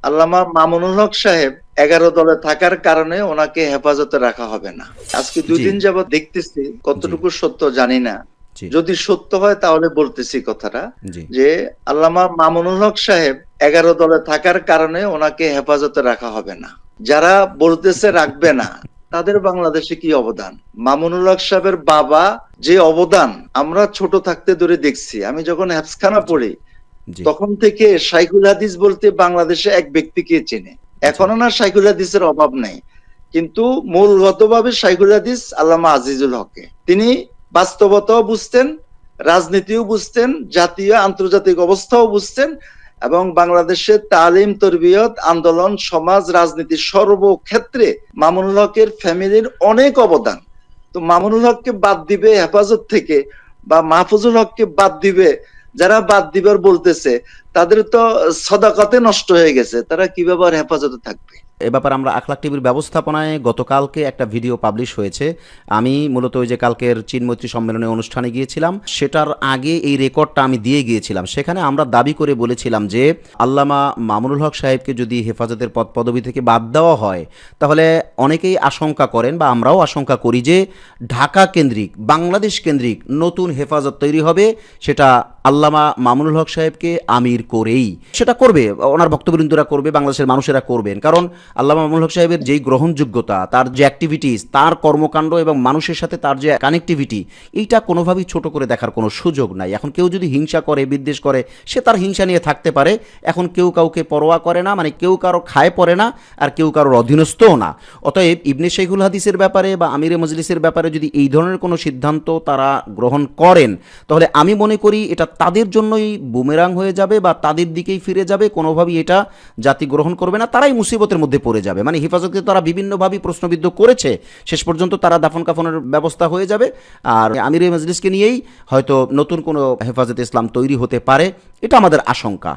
আল্লামা মামুনুল হক সাহেব ১১ দলে থাকার কারণে ওনাকে হেফাজতে রাখা হবে না। আজকে ২ জি, দিন যাবৎ দেখতেছি, জি, কতটুকু সত্য জানি না। জি, যদি সত্য হয় তাহলে বলতেছি কথাটা, জি, যে আল্লামা মামুনুল হক সাহেব ১১ দলে থাকার কারণে ওনাকে হেফাজতে রাখা হবে না। যারা বলতেছে রাখবে না, তাদের বাংলাদেশে কি অবদান? মামুনুল হক সাহেবের বাবা যে অবদান আমরা ছোট থাকতে ধরে দেখছি। আমি যখন হেফজখানা জি, পড়ি জি, তখন থেকে শাইখুল হাদিস বলতে বাংলাদেশে এক ব্যক্তিকে চেনে। জি, এখনো না শাইখুল হাদিসের অভাব নাই। কিন্তু মূলগতভাবে শাইখুল হাদিস আল্লামা আজিজুল হককে। তিনি বাস্তবতাও বুঝতেন, রাজনীতিও বুঝতেন, জাতীয় আন্তর্জাতিক অবস্থাও বুঝতেন এবং বাংলাদেশের তালিম, তরবিয়ত, আন্দোলন, সমাজ, রাজনীতির সর্বক্ষেত্রে মামুনুল হকের ফ্যামিলির অনেক অবদান। তো মামুনুল হককে বাদ দিবে হেফাজত থেকে, বা মাহফুজুল হককে বাদ দিবে, যারা বাদ দিবার বলতেছে তাদের তো সদাকতে নষ্ট হয়ে গেছে, তারা কিভাবে আর হেফাজতে থাকবে? এ ব্যাপারে আমরা আখলাক টিভির ব্যবস্থাপনায় গতকালকে একটা ভিডিও পাবলিশ হয়েছে। আমি মূলত ওই যে কালকের চীনমৈত্রী সম্মেলনে অনুষ্ঠানে গিয়েছিলাম, সেটার আগে এই রেকর্ডটা আমি দিয়ে গিয়েছিলাম। সেখানে আমরা দাবি করে বলেছিলাম যে আল্লামা মামুনুল হক সাহেবকে যদি হেফাজতের পদ পদবি থেকে বাদ দেওয়া হয়, তাহলে অনেকেই আশঙ্কা করেন বা আমরাও আশঙ্কা করি যে ঢাকা কেন্দ্রিক, বাংলাদেশ কেন্দ্রিক নতুন হেফাজত তৈরি হবে, সেটা আল্লামা মামুনুল হক সাহেবকে আমির করেই সেটা করবে, ওনার ভক্তবৃন্দরা করবে, বাংলাদেশের মানুষেরা করবেন। কারণ আল্লামা মামুনুল হক সাহেবের যেই গ্রহণযোগ্যতা, তার যে অ্যাক্টিভিটিস, তার কর্মকাণ্ড এবং মানুষের সাথে তার যে কানেক্টিভিটি, এইটা কোনোভাবেই ছোট করে দেখার কোনো সুযোগ নাই। এখন কেউ যদি হিংসা করে, বিদ্বেষ করে, সে তার হিংসা নিয়ে থাকতে পারে। এখন কেউ কাউকে পরোয়া করে না, মানে কেউ কারো খায় পড়ে না, আর কেউ কারোর অধীনস্থও না। অতএব ইবনে শাইখুল হাদিসের ব্যাপারে বা আমিরে মজলিসের ব্যাপারে যদি এই ধরনের কোনো সিদ্ধান্ত তারা গ্রহণ করেন, তাহলে আমি মনে করি এটা তাদের জন্যই বুমেরাং হয়ে যাবে বা তাদের দিকেই ফিরে যাবে। কোনোভাবেই এটা জাতি গ্রহণ করবে না, তারাই মুসিবতের মধ্যে পড়ে যাবে। মানে হেফাজতকে তারা বিভিন্নভাবেই প্রশ্নবিদ্ধ করেছে, শেষ পর্যন্ত তারা দাফন কাফনের ব্যবস্থা হয়ে যাবে। আর আমিরে মজলিসকে নিয়েই হয়তো নতুন কোনো হেফাজতে ইসলাম তৈরি হতে পারে, এটা আমাদের আশঙ্কা।